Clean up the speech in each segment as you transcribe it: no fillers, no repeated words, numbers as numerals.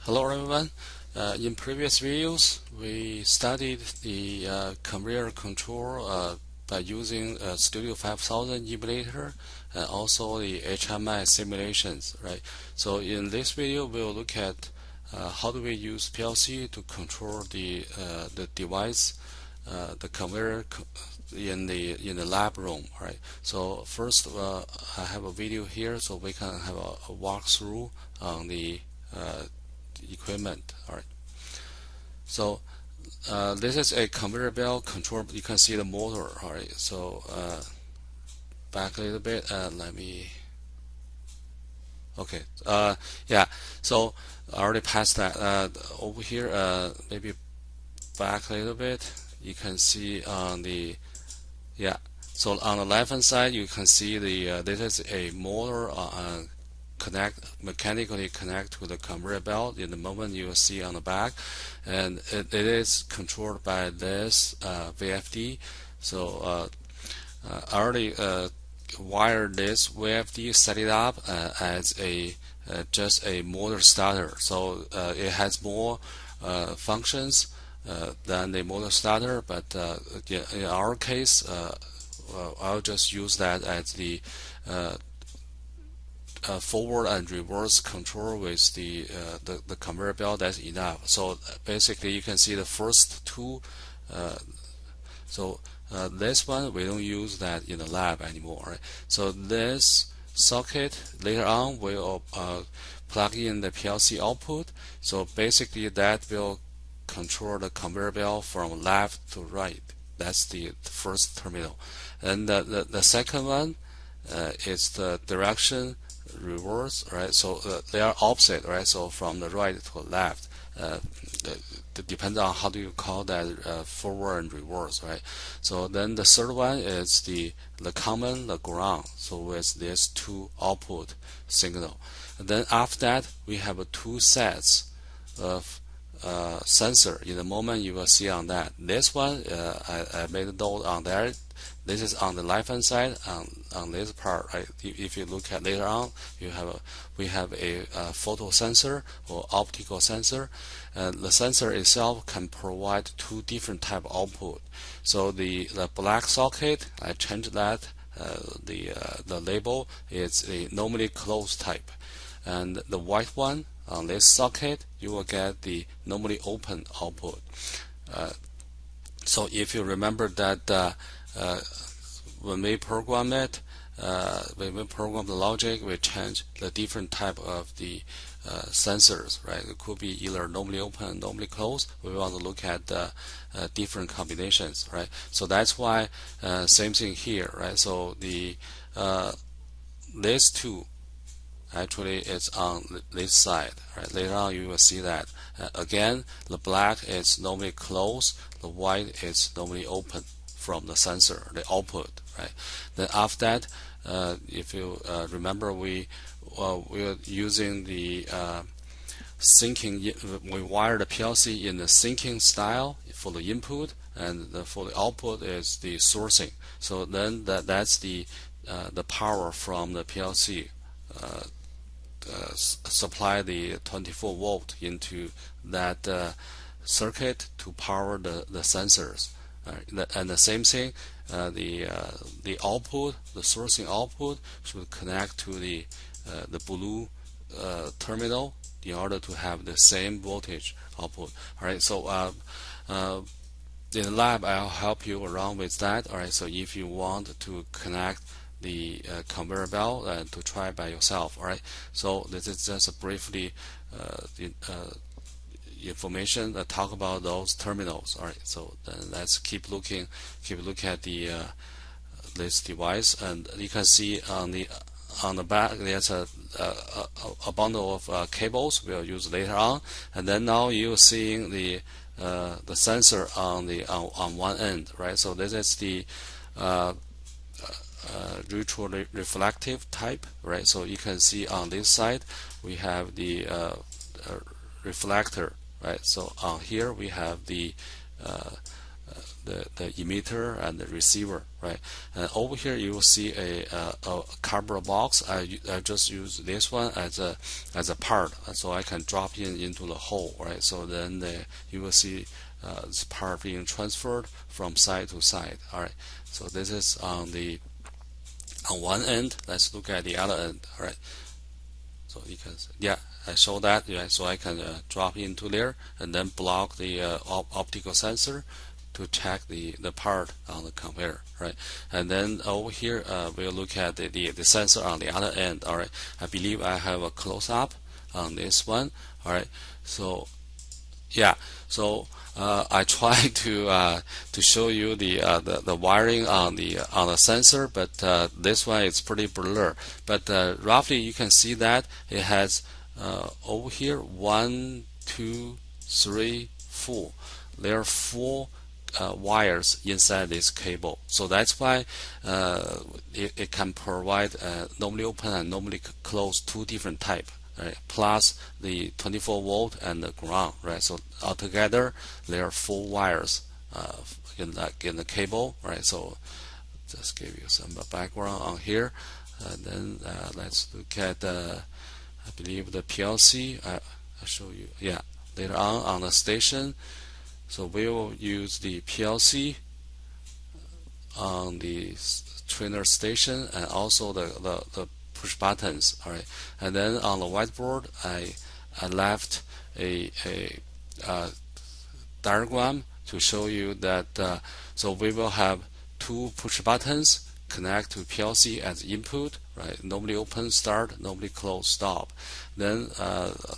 Hello everyone. In previous videos, we studied the conveyor control by using Studio 5000 emulator and also the HMI simulations, right? So in this video, we'll look at how do we use PLC to control the device, the conveyor in the lab room, right? So first, I have a video here, so we can have a walkthrough on the equipment. All right. So this is a conveyor belt control. You can see the motor. All right. So back a little bit. Let me. Okay. Yeah. So I already passed that. Over here, maybe back a little bit. You can see on the So on the left hand side, you can see the this is a motor mechanically connect to the conveyor belt. In the moment you will see on the back, and it is controlled by this VFD. So I already wired this VFD, set it up as a just a motor starter. So it has more functions than the motor starter, but in our case, I'll just use that as the forward and reverse control with the conveyor belt. That's enough. So basically, you can see the first two. This one we don't use that in the lab anymore. Right? So this socket later on will plug in the PLC output. So basically, that will control the conveyor belt from left to right. That's the first terminal, and the second one is the direction reverse, right? So they are opposite, right? So from the right to the left, depends on how do you call that forward and reverse, right? So then the third one is the common, the ground. So with these two output signal, and then after that we have two sets of sensor. In the moment you will see on that. This one I made a note on there. This is on the left hand side on this part, right? If you look at later on, we have a photo sensor or optical sensor, and the sensor itself can provide two different type of output. So the black socket, I changed that. The label is a normally closed type, and the white one on this socket, you will get the normally open output. So if you remember that when we program it, when we program the logic, we change the different type of the sensors, right? It could be either normally open, normally closed. We want to look at the different combinations, right? So that's why same thing here, right? So the these two actually it's on this side, right? Later on you will see that again the black is normally closed, the white is normally open from the sensor, the output, right? Then after that, if you remember, we are using the syncing. We wire the PLC in the syncing style for the input, and for the output is the sourcing. So then that's the power from the PLC. Supply the 24 volt into that circuit to power the sensors. And the same thing, the output, the sourcing output should connect to the blue terminal in order to have the same voltage output. All right. So in the lab, I'll help you around with that. All right. So if you want to connect the conveyor belt to try by yourself. All right. So this is just briefly information that talk about those terminals. All right. So then let's keep looking at the this device, and you can see on the back there's a bundle of cables we'll use later on, and then now you're seeing the sensor on one end, right? So this is the reflective type, right? So you can see on this side we have the reflector, right? So on here we have the the emitter and the receiver, right? And over here you will see a cardboard box. I just use this one as a part, so I can drop into the hole, right? So then you will see this part being transferred from side to side. All right. So this is on one end. Let's look at the other end. All right. So you can, yeah, I show that. Yeah, so I can drop into there and then block the optical sensor to check the part on the conveyor, right? And then over here we'll look at the sensor on the other end. All right. I believe I have a close-up on this one. All right. So yeah, so I try to show you the wiring on the sensor, but this one is pretty blur. But roughly you can see that it has over here 1, 2, 3, 4. There are 4 wires inside this cable, so that's why it can provide normally open and normally closed 2 different type. Right, plus the 24-volt and the ground, right? So altogether there are 4 wires in the cable, right? So just give you some background on here, and then let's look at I believe the PLC. I'll show you, yeah, later on the station. So we will use the PLC on the trainer station and also the push buttons. All right, and then on the whiteboard I left a diagram to show you that so we will have 2 push buttons connect to PLC as input, right? Normally open start, normally close stop. Then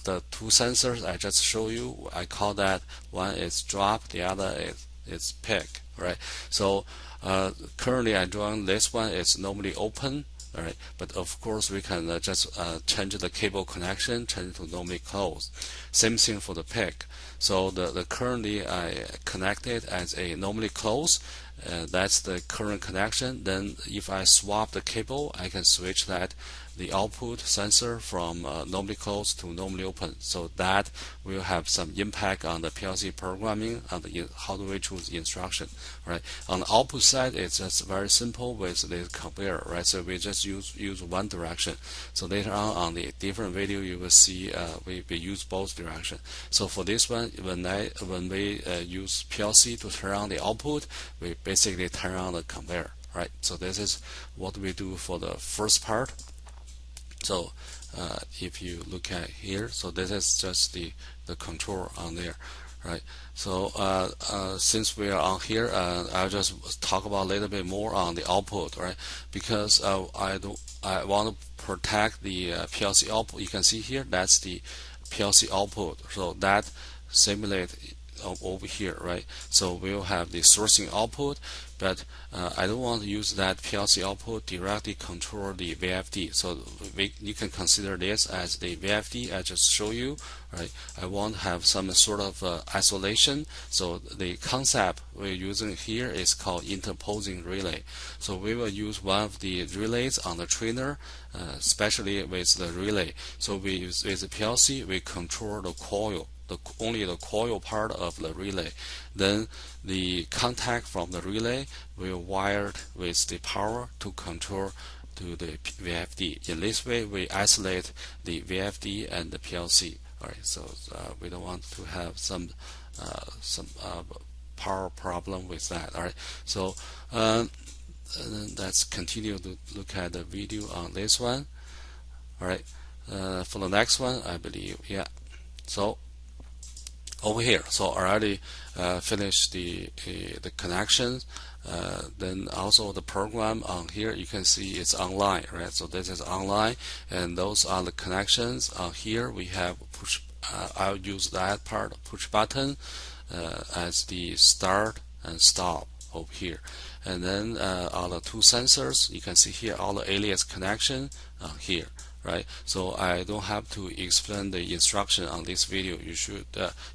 the 2 sensors I just show you, I call that one is drop, the other is pick, right? So currently I drawing this one is normally open. All right, but of course we can just change the cable connection, change to normally closed. Same thing for the pick. So the currently I connected as a normally closed. That's the current connection. Then if I swap the cable, I can switch the output sensor from normally closed to normally open. So that will have some impact on the PLC programming, on the how do we choose instruction, right? On the output side, it's just very simple with the conveyor, right? So we just use one direction. So later on the different video, you will see we use both direction. So for this one, when we use PLC to turn on the output, we basically turn on the conveyor, right? So this is what we do for the first part. So if you look at here, so this is just the control on there, right? So since we are on here, I'll just talk about a little bit more on the output, right? Because I want to protect the PLC output. You can see here that's the PLC output. So that simulate over here, right? So we'll have the sourcing output, but I don't want to use that PLC output directly control the VFD. So you can consider this as the VFD I just show you, right? I want to have some sort of isolation. So the concept we're using here is called interposing relay. So we will use one of the relays on the trainer, especially with the relay. So we use with the PLC, we control the coil. Only the coil part of the relay. Then the contact from the relay will wired with the power to control to the VFD. In this way, we isolate the VFD and the PLC. All right, so we don't want to have some power problem with that. All right, so let's continue to look at the video on this one. All right, for the next one, I believe, yeah. So over here, so I already finished the connections. Then also the program on here, you can see it's online, right? So this is online, and those are the connections. On here we have push. I'll use that part, push button, as the start and stop over here. And then all the 2 sensors, you can see here all the alias connection here. Right, so I don't have to explain the instruction on this video.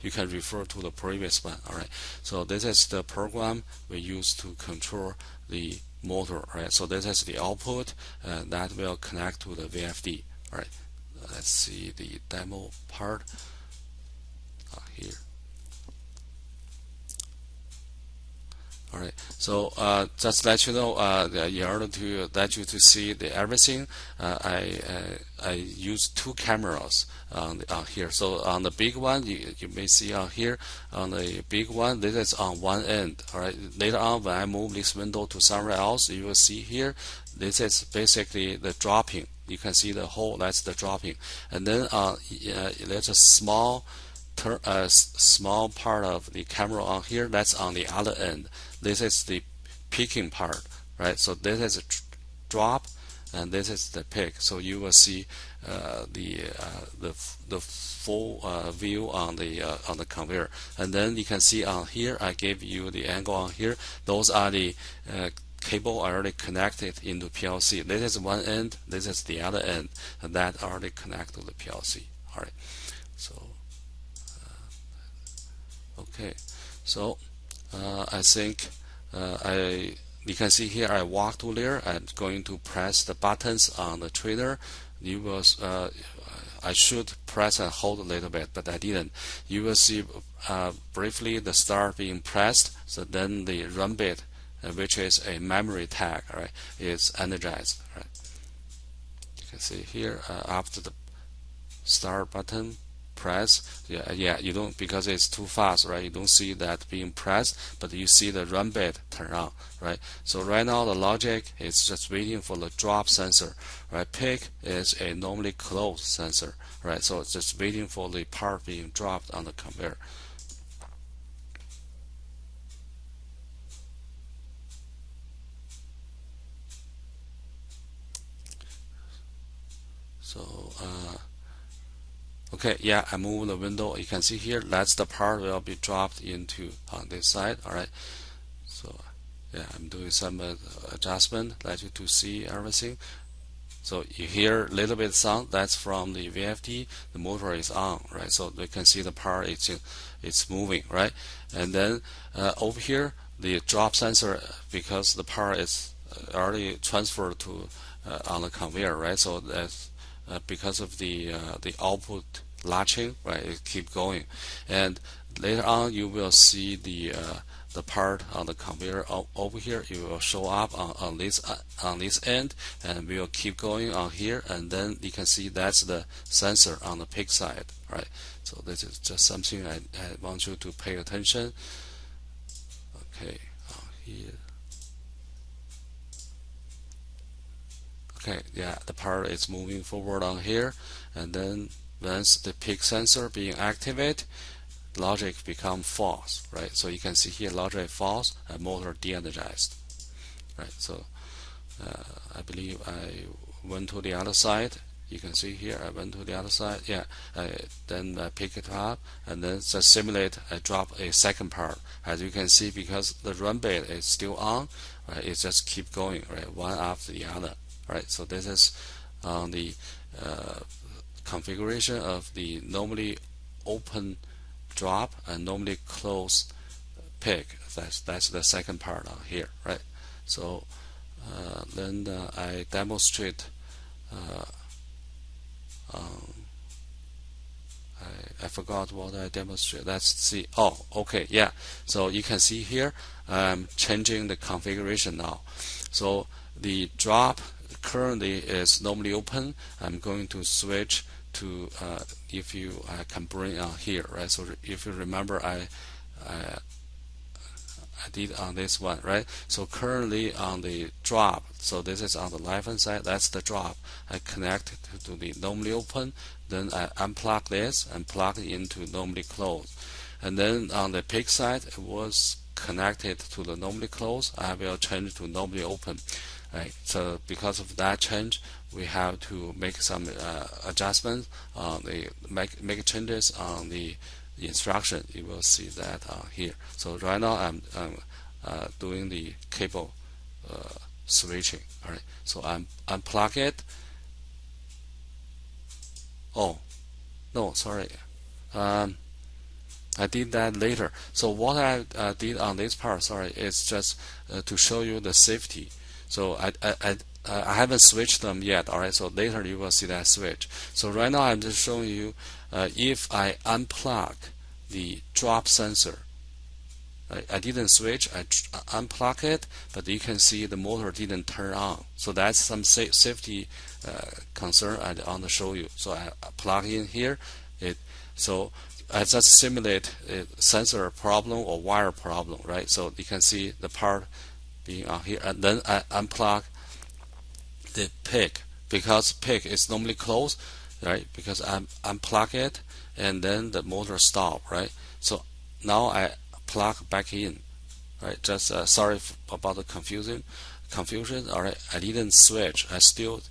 You can refer to the previous one. All right, so this is the program we use to control the motor. Right, so this is the output that will connect to the VFD. All right, let's see the demo part here. So just let you know, in order to let you to see the everything, I use two cameras on here. So on the big one, you may see on here, on the big one, this is on one end. All right. Later on, when I move this window to somewhere else, you will see here, this is basically the dropping. You can see the hole. That's the dropping. And then there's a small small part of the camera on here. That's on the other end. This is the peaking part, right? So this is a drop, and this is the peak. So you will see the full view on the conveyor. And then you can see on here, I gave you the angle on here. Those are the cable already connected into PLC. This is one end, this is the other end, and that already connect to the PLC. All right. So okay. So I think you can see here I walk to there. I'm going to press the buttons on the trainer. You will I should press and hold a little bit, but I didn't. You will see briefly the start being pressed. So then the run bit, which is a memory tag, right, is energized. Right. You can see here after the start button press, you don't, because it's too fast, right? You don't see that being pressed, but you see the run bit turn on, right? So right now the logic is just waiting for the drop sensor, right? Pick is a normally closed sensor, right? So it's just waiting for the part being dropped on the conveyor. So okay, yeah, I move the window. You can see here, that's the part will be dropped into on this side. All right. So yeah, I'm doing some adjustment, let you to see everything. So you hear a little bit sound. That's from the VFD. The motor is on, right? So you can see the part it's moving, right? And then over here, the drop sensor, because the part is already transferred to on the conveyor, right? So that's because of the output latching, right? It keep going, and later on you will see the part on the conveyor over here. It will show up on this end, and we will keep going on here, and then you can see that's the sensor on the pick side, right? So this is just something I want you to pay attention. Okay, here. Okay, yeah, the part is moving forward on here, and then once the peak sensor being activated, logic become false, right? So you can see here logic false and motor de-energized, right? So I believe I went to the other side. You can see here I went to the other side. Yeah, then I pick it up and then just simulate. I drop a second part. As you can see, because the run bit is still on, right? It just keep going, right? One after the other. Right, so this is the configuration of the normally open drop and normally closed pick. That's the second part on here, right? So then I demonstrate. I forgot what I demonstrate. Let's see. Oh, okay, yeah. So you can see here I'm changing the configuration now. So the drop currently is normally open. I'm going to switch to if you can bring on here, right? So if you remember, I did on this one, right? So currently on the drop, so this is on the left hand side, that's the drop. I connect it to the normally open, then I unplug this and plug it into normally closed. And then on the pick side, it was connected to the normally closed. I will change to normally open. Right. So because of that change, we have to make some adjustments on the make changes on the instruction. You will see that here. So right now I'm doing the cable switching. All right. So I'm unplug it. Oh, no, sorry. I did that later. So what I did on this part, sorry, is just to show you the safety. So I haven't switched them yet. All right. So later you will see that switch. So right now I'm just showing you if I unplug the drop sensor, I didn't switch. I unplug it, but you can see the motor didn't turn on. So that's some safety concern I want to show you. So I plug in here. So I just simulate a sensor problem or wire problem, right? So you can see the part being on here, and then I unplug the pig, because pig is normally closed, right? Because I unplug it and then the motor stop, right? So now I plug back in, right? Just sorry about the confusion. All right, I didn't switch. I still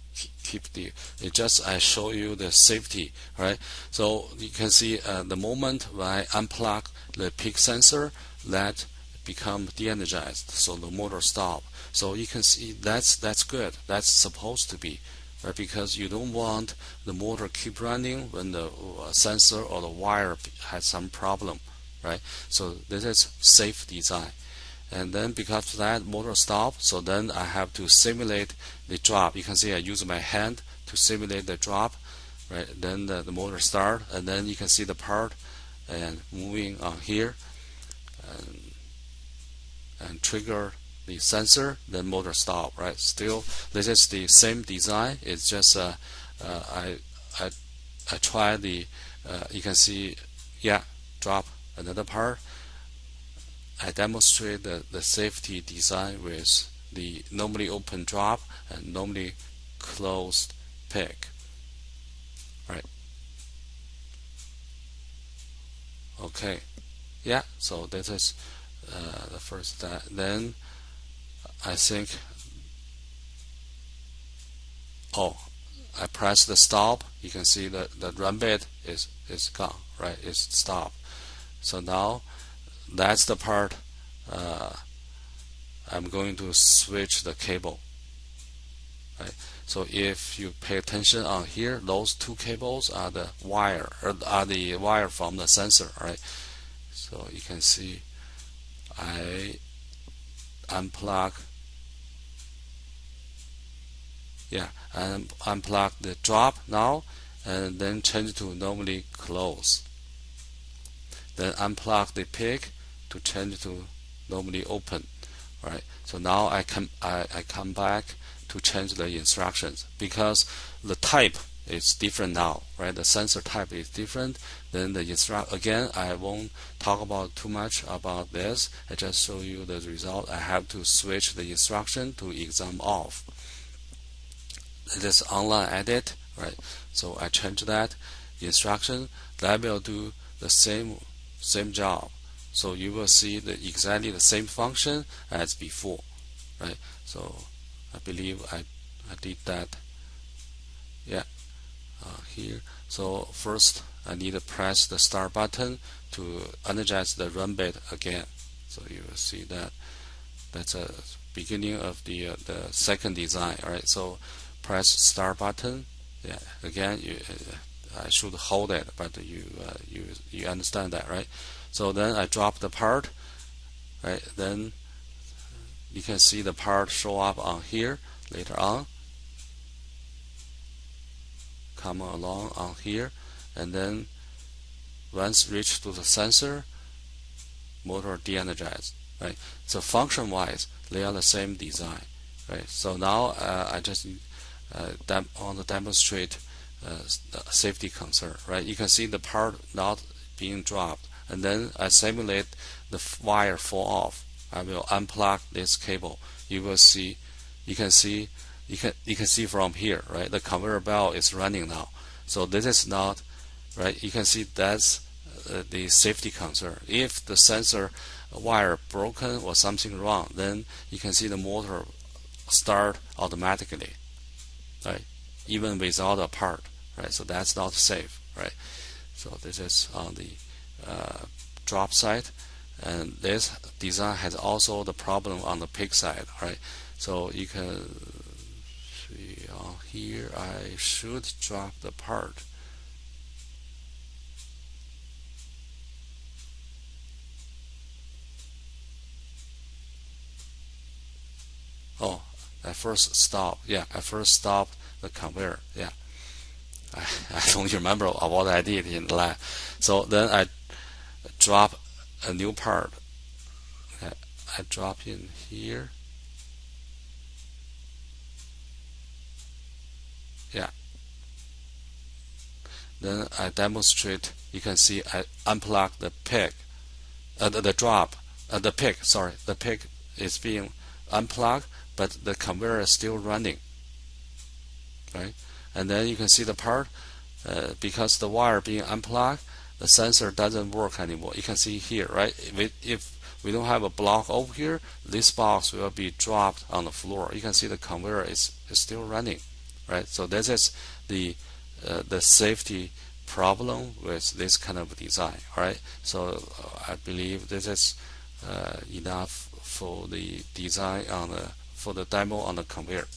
keep I show you the safety, right? So you can see the moment when I unplug the peak sensor, that become de-energized, so the motor stop. So you can see that's good. That's supposed to be, right? Because you don't want the motor keep running when the sensor or the wire has some problem, right? So this is safe design. And then because of that, motor stop. So then I have to simulate the drop. You can see I use my hand to simulate the drop, right? Then the motor start, and then you can see the part and moving on here, and trigger the sensor. Then motor stop, right? Still, this is the same design. It's just I try the you can see, yeah, drop another part. I demonstrate the safety design with the normally open drop and normally closed pick. Right. Okay. Yeah, so this is the first. Then I think, I press the stop. You can see that the run bit is gone, right? It's stopped. So now that's the part I'm going to switch the cable, right? So if you pay attention on here, those two cables are the wire, from the sensor, right? So you can see I unplug, and unplug the drop now, and then change to normally close. Then unplug the pick to change to normally open, right? So now I come back to change the instructions, because the type is different now, right? The sensor type is different. Then the again, I won't talk about too much about this. I just show you the result. I have to switch the instruction to exam off. This online edit, right? So I change that instruction. That will do the same job. So you will see exactly the same function as before, right? So I believe I did that. Yeah, here. So first I need to press the start button to energize the run bit again. So you will see that that's a beginning of the second design. All right. So press start button. Yeah. Again, I should hold it, but you understand that, right? So then I drop the part, right? Then you can see the part show up on here later on. Come along on here, and then once reached to the sensor, motor de-energized, right? So function-wise, they are the same design, right? So now I just want to demonstrate safety concern, right? You can see the part not being dropped, and then I simulate the wire fall off. I will unplug this cable. You will see, you can see from here, right? The conveyor belt is running now. So this is not, right? You can see that's the safety concern. If the sensor wire broken or something wrong, then you can see the motor start automatically, right? Even without a part, right? So that's not safe, right? So this is on the drop side, and this design has also the problem on the pick side, right? So you can see on here, I should drop the part. Oh, I first stopped. Yeah, I first stopped the conveyor. Yeah, I don't remember what I did in the lab. So then I drop a new part. I drop in here. Yeah. Then I demonstrate. You can see I unplug the pig, the drop, the pig. Sorry, the pig is being unplugged, but the conveyor is still running. Right, and then you can see the part because the wire being unplugged, the sensor doesn't work anymore. You can see here, right? If we don't have a block over here, this box will be dropped on the floor. You can see the conveyor is still running, right? So this is the safety problem with this kind of design. All right, so I believe this is enough for the design on for the demo on the conveyor.